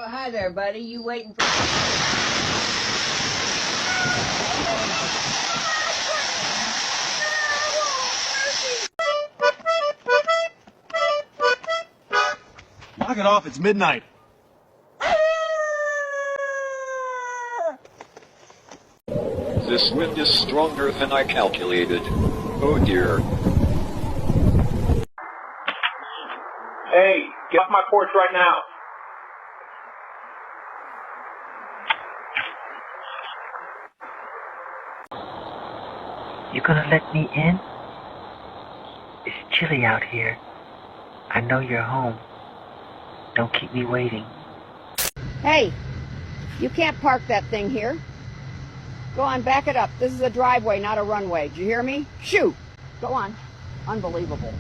Well, hi there, buddy. You waiting for... Knock it off, it's midnight. This wind is stronger than I calculated. Oh dear. Hey, get off my porch right now. You gonna let me in? It's chilly out here. I know you're home. Don't keep me waiting. Hey, you can't park that thing here. Go on, back it up. This is a driveway, not a runway. Did you hear me? Shoot! Go on. Unbelievable.